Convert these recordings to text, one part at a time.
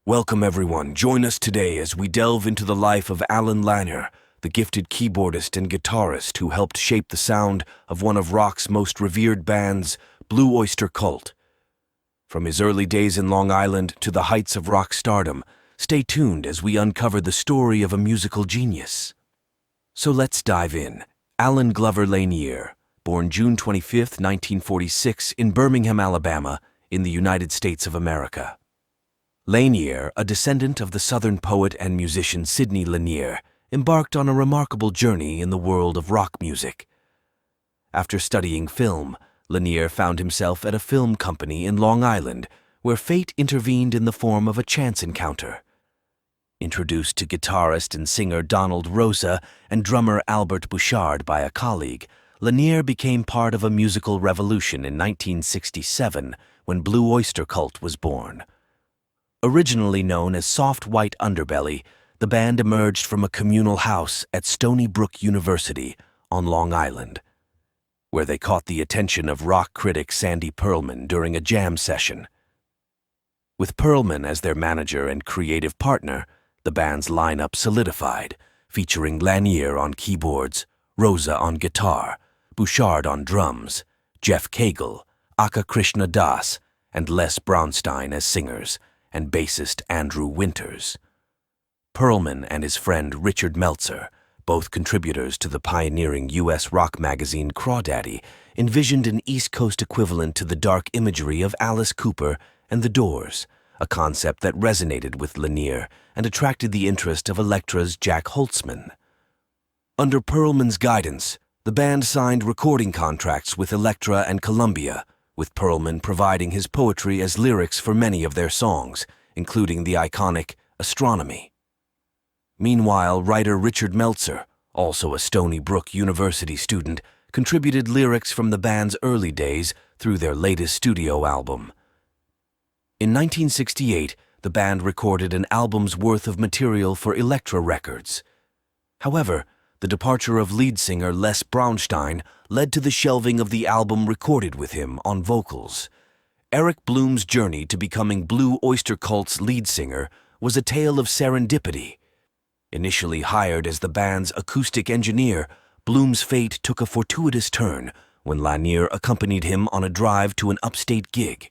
Welcome everyone, join us today as we delve into the life of Allen Lanier, the gifted keyboardist and guitarist who helped shape the sound of one of rock's most revered bands, Blue Öyster Cult. From his early days in Long Island to the heights of rock stardom, stay tuned as we uncover the story of a musical genius. So let's dive in. Allen Lanier, born June 25, 1946 in Birmingham, Alabama, in the United States of America. Lanier, a descendant of the Southern poet and musician Sidney Lanier, embarked on a remarkable journey in the world of rock music. After studying film, Lanier found himself at a film company in Long Island, where fate intervened in the form of a chance encounter. Introduced to guitarist and singer Donald Rosa and drummer Albert Bouchard by a colleague, Lanier became part of a musical revolution in 1967 when Blue Öyster Cult was born. Originally known as Softwhiteunderbelly, the band emerged from a communal house at Stony Brook University on Long Island, where they caught the attention of rock critic Sandy Pearlman during a jam session. With Pearlman as their manager and creative partner, the band's lineup solidified, featuring Lanier on keyboards, Rosa on guitar, Bouchard on drums, Jeff Cagle, Aka Krishna Das, and Les Brownstein as singers, and bassist Andrew Winters. Pearlman and his friend Richard Meltzer, both contributors to the pioneering U.S. rock magazine Crawdaddy, envisioned an East Coast equivalent to the dark imagery of Alice Cooper and The Doors, a concept that resonated with Lanier and attracted the interest of Elektra's Jack Holtzman. Under Pearlman's guidance, the band signed recording contracts with Elektra and Columbia, with Pearlman providing his poetry as lyrics for many of their songs, including the iconic Astronomy. Meanwhile, writer Richard Meltzer, also a Stony Brook University student, contributed lyrics from the band's early days through their latest studio album. In 1968, the band recorded an album's worth of material for Elektra Records. However, the departure of lead singer Les Brownstein led to the shelving of the album recorded with him on vocals. Eric Bloom's journey to becoming Blue Öyster Cult's lead singer was a tale of serendipity. Initially hired as the band's acoustic engineer, Bloom's fate took a fortuitous turn when Lanier accompanied him on a drive to an upstate gig.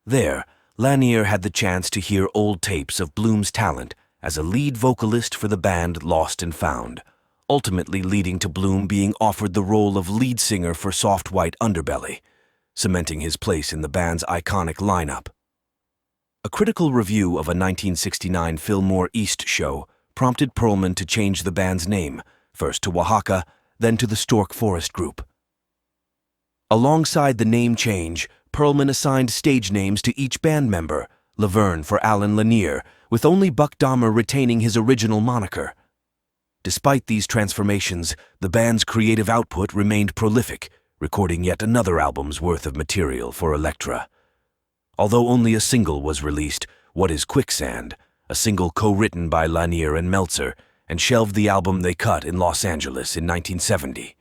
There, Lanier had the chance to hear old tapes of Bloom's talent as a lead vocalist for the band Lost and Found, ultimately leading to Bloom being offered the role of lead singer for Softwhiteunderbelly, cementing his place in the band's iconic lineup. A critical review of a 1969 Fillmore East show prompted Pearlman to change the band's name, first to Oaxaca, then to the Stork Forest Group. Alongside the name change, Pearlman assigned stage names to each band member, Laverne for Allen Lanier, with only Buck Dahmer retaining his original moniker. Despite these transformations, the band's creative output remained prolific, recording yet another album's worth of material for Elektra. Although only a single was released, What is Quicksand, a single co-written by Lanier and Meltzer, and shelved the album they cut in Los Angeles in 1970.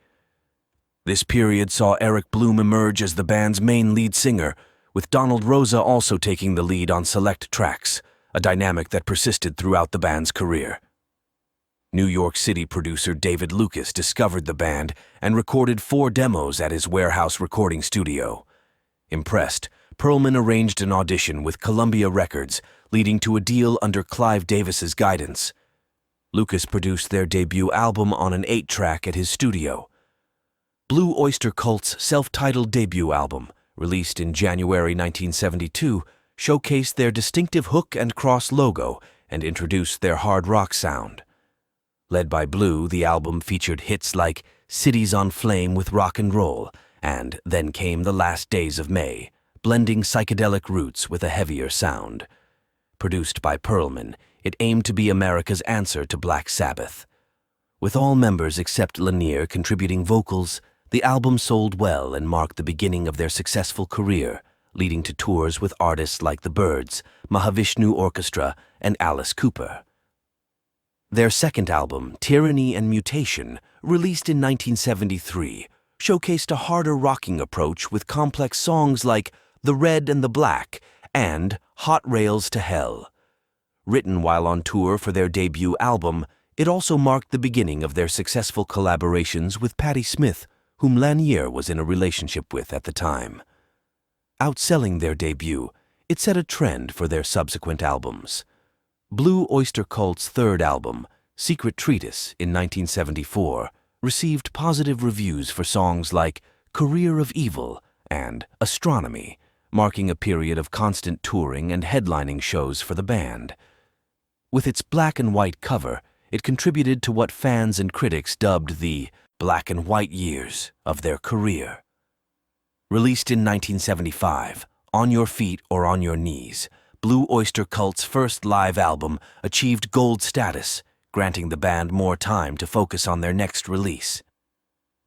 This period saw Eric Bloom emerge as the band's main lead singer, with Donald Rosa also taking the lead on select tracks, a dynamic that persisted throughout the band's career. New York City producer David Lucas discovered the band and recorded 4 demos at his warehouse recording studio. Impressed, Pearlman arranged an audition with Columbia Records, leading to a deal under Clive Davis's guidance. Lucas produced their debut album on an 8-track at his studio. Blue Öyster Cult's self-titled debut album, released in January 1972, showcased their distinctive hook and cross logo and introduced their hard rock sound. Led by Blue, the album featured hits like Cities on Flame with Rock and Roll and Then Came the Last Days of May, blending psychedelic roots with a heavier sound. Produced by Pearlman, it aimed to be America's answer to Black Sabbath. With all members except Lanier contributing vocals, the album sold well and marked the beginning of their successful career, leading to tours with artists like The Byrds, Mahavishnu Orchestra, and Alice Cooper. Their second album, Tyranny and Mutation, released in 1973, showcased a harder rocking approach with complex songs like The Red and the Black and Hot Rails to Hell, Written while on tour for their debut album, it also marked the beginning of their successful collaborations with Pattismith, whom Lanier was in a relationship with at the time. Outselling their debut, it set a trend for their subsequent albums. Blue Öyster Cult's third album, Secret Treatise, in 1974, received positive reviews for songs like Career of Evil and Astronomy, marking a period of constant touring and headlining shows for the band. With its black and white cover, it contributed to what fans and critics dubbed the black and white years of their career. Released in 1975, On Your Feet or On Your Knees, Blue Öyster Cult's first live album achieved gold status, granting the band more time to focus on their next release.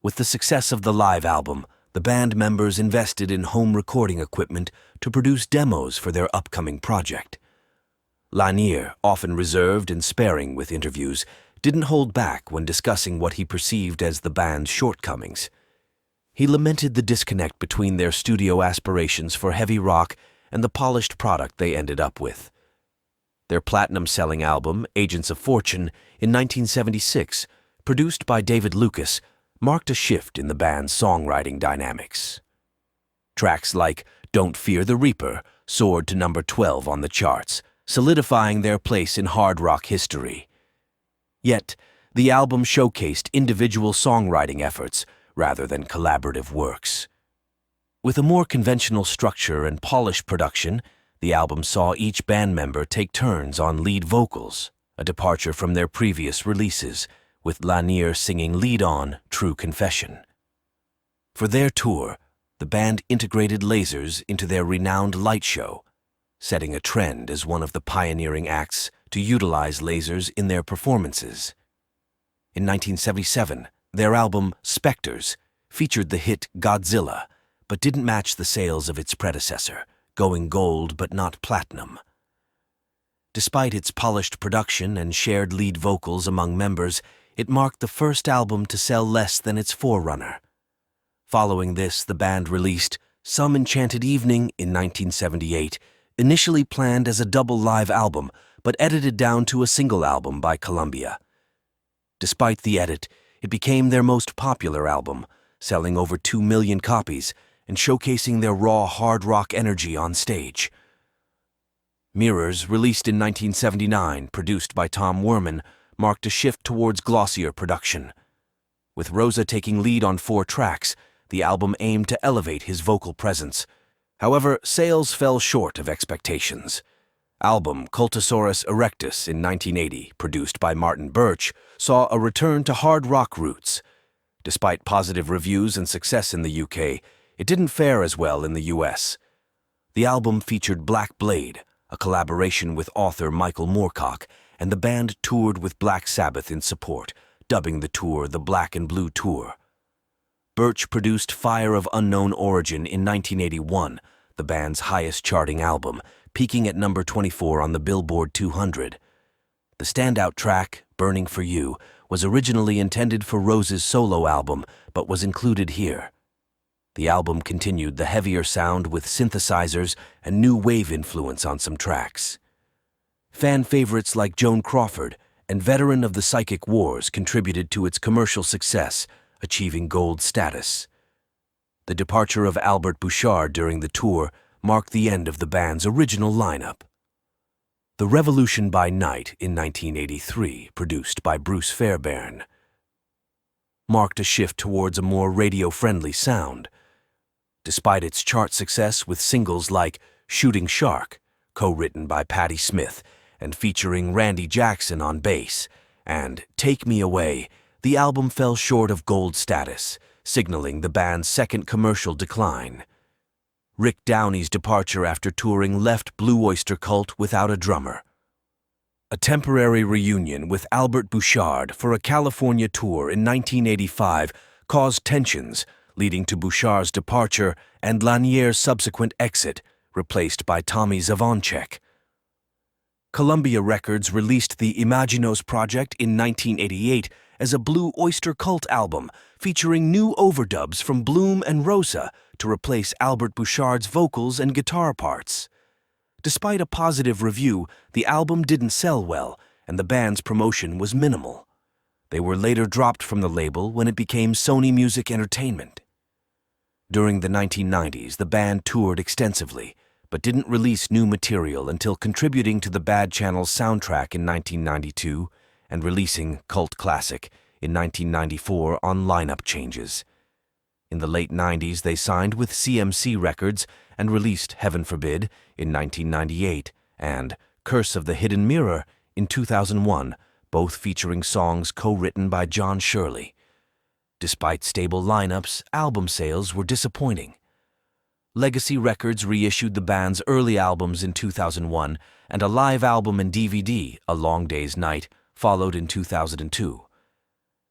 With the success of the live album, the band members invested in home recording equipment to produce demos for their upcoming project. Lanier, often reserved and sparing with interviews, didn't hold back when discussing what he perceived as the band's shortcomings. He lamented the disconnect between their studio aspirations for heavy rock and the polished product they ended up with. Their platinum-selling album, Agents of Fortune, in 1976, produced by David Lucas, marked a shift in the band's songwriting dynamics. Tracks like Don't Fear the Reaper soared to number 12 on the charts, solidifying their place in hard rock history. Yet, the album showcased individual songwriting efforts rather than collaborative works. With a more conventional structure and polished production, the album saw each band member take turns on lead vocals, a departure from their previous releases, with Lanier singing lead on True Confession. For their tour, the band integrated lasers into their renowned light show, setting a trend as one of the pioneering acts to utilize lasers in their performances. In 1977, their album Spectres featured the hit Godzilla, but didn't match the sales of its predecessor, going gold but not platinum. Despite its polished production and shared lead vocals among members, it marked the first album to sell less than its forerunner. Following this, the band released Some Enchanted Evening in 1978, initially planned as a double live album, but edited down to a single album by Columbia. Despite the edit, it became their most popular album, selling over 2 million copies and showcasing their raw hard rock energy on stage. Mirrors, released in 1979, produced by Tom Werman, marked a shift towards glossier production. With Rosa taking lead on 4 tracks, the album aimed to elevate his vocal presence. However, sales fell short of expectations. Album Cultosaurus Erectus in 1980, produced by Martin Birch, saw a return to hard rock roots. Despite positive reviews and success in the UK, it didn't fare as well in the US. The album featured Black Blade, a collaboration with author Michael Moorcock, and the band toured with Black Sabbath in support, dubbing the tour the Black and Blue Tour. Birch produced Fire of Unknown Origin in 1981, the band's highest-charting album, peaking at number 24 on the Billboard 200. The standout track, Burning for You, was originally intended for Rose's solo album, but was included here. The album continued the heavier sound with synthesizers and new wave influence on some tracks. Fan favorites like Joan Crawford and veteran of the Psychic Wars contributed to its commercial success, achieving gold status. The departure of Albert Bouchard during the tour marked the end of the band's original lineup. The Revolution by Night in 1983, produced by Bruce Fairbairn, marked a shift towards a more radio-friendly sound. Despite its chart success with singles like Shooting Shark, co-written by Pattismith and featuring Randy Jackson on bass, and Take Me Away, the album fell short of gold status, signaling the band's second commercial decline. Rick Downey's departure after touring left Blue Öyster Cult without a drummer. A temporary reunion with Albert Bouchard for a California tour in 1985 caused tensions, leading to Bouchard's departure and Lanier's subsequent exit, replaced by Tommy Zavonchek. Columbia Records released the Imaginos project in 1988 as a Blue Öyster Cult album, featuring new overdubs from Bloom and Rosa to replace Albert Bouchard's vocals and guitar parts. Despite a positive review, the album didn't sell well, and the band's promotion was minimal. They were later dropped from the label when it became Sony Music Entertainment. During the 1990s, the band toured extensively, but didn't release new material until contributing to the Bad Channel's soundtrack in 1992 and releasing Cult Classic in 1994 on lineup changes. In the late 90s, they signed with CMC Records and released Heaven Forbid in 1998 and Curse of the Hidden Mirror in 2001, both featuring songs co-written by John Shirley. Despite stable lineups, album sales were disappointing. Legacy Records reissued the band's early albums in 2001, and a live album and DVD, A Long Day's Night, followed in 2002.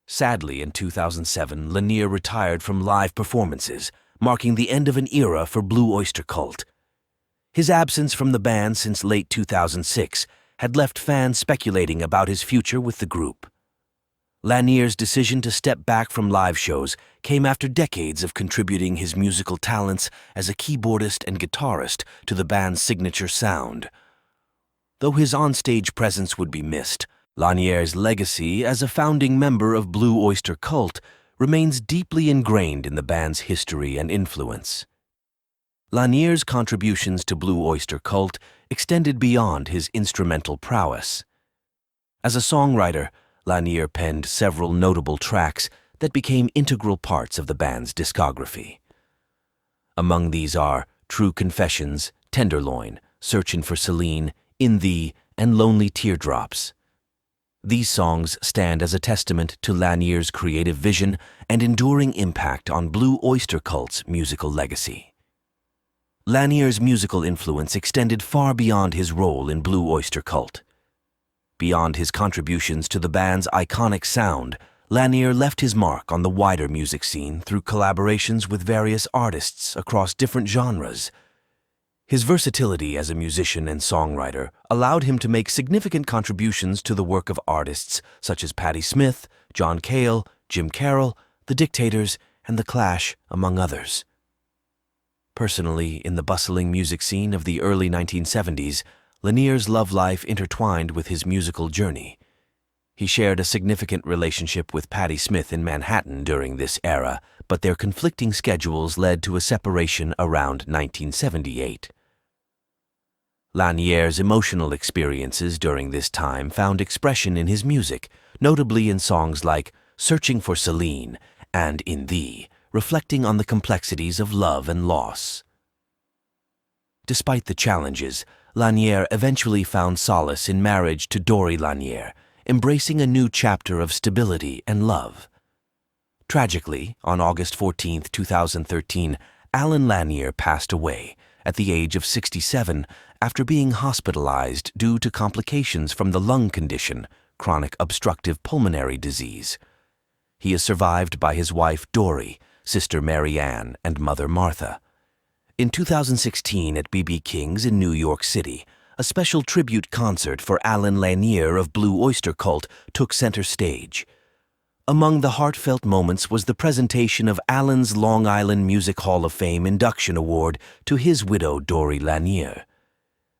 Sadly, in 2007, Lanier retired from live performances, marking the end of an era for Blue Öyster Cult. His absence from the band since late 2006 had left fans speculating about his future with the group. Lanier's decision to step back from live shows came after decades of contributing his musical talents as a keyboardist and guitarist to the band's signature sound. Though his onstage presence would be missed, Lanier's legacy as a founding member of Blue Öyster Cult remains deeply ingrained in the band's history and influence. Lanier's contributions to Blue Öyster Cult extended beyond his instrumental prowess. As a songwriter, Lanier penned several notable tracks that became integral parts of the band's discography. Among these are True Confessions, Tenderloin, Searchin' for Celine, In Thee, and Lonely Teardrops. These songs stand as a testament to Lanier's creative vision and enduring impact on Blue Öyster Cult's musical legacy. Lanier's musical influence extended far beyond his role in Blue Öyster Cult. Beyond his contributions to the band's iconic sound, Lanier left his mark on the wider music scene through collaborations with various artists across different genres. His versatility as a musician and songwriter allowed him to make significant contributions to the work of artists such as Pattismith, John Cale, Jim Carroll, The Dictators, and The Clash, among others. Personally, in the bustling music scene of the early 1970s, Lanier's love life intertwined with his musical journey. He shared a significant relationship with Patti Smith in Manhattan during this era, but their conflicting schedules led to a separation around 1978. Lanier's emotional experiences during this time found expression in his music, notably in songs like Searching for Celine and In Thee, reflecting on the complexities of love and loss. Despite the challenges, Lanier eventually found solace in marriage to Dory Lanier, embracing a new chapter of stability and love. Tragically, on August 14, 2013, Allen Lanier passed away at the age of 67 after being hospitalized due to complications from the lung condition, chronic obstructive pulmonary disease. He is survived by his wife Dory, sister Mary Ann, and mother Martha. In 2016 at B.B. King's in New York City, a special tribute concert for Allen Lanier of Blue Öyster Cult took center stage. Among the heartfelt moments was the presentation of Allen's Long Island Music Hall of Fame induction award to his widow Dory Lanier.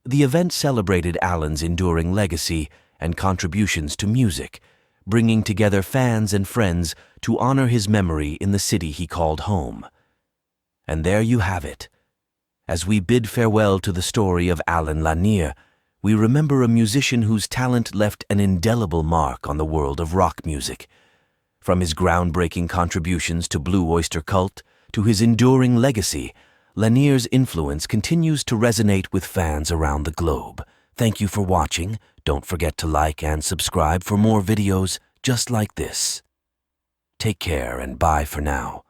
The event celebrated Allen's enduring legacy and contributions to music, bringing together fans and friends to honor his memory in the city he called home. And there you have it. As we bid farewell to the story of Allen Lanier, we remember a musician whose talent left an indelible mark on the world of rock music. From his groundbreaking contributions to Blue Öyster Cult to his enduring legacy, Lanier's influence continues to resonate with fans around the globe. Thank you for watching. Don't forget to like and subscribe for more videos just like this. Take care and bye for now.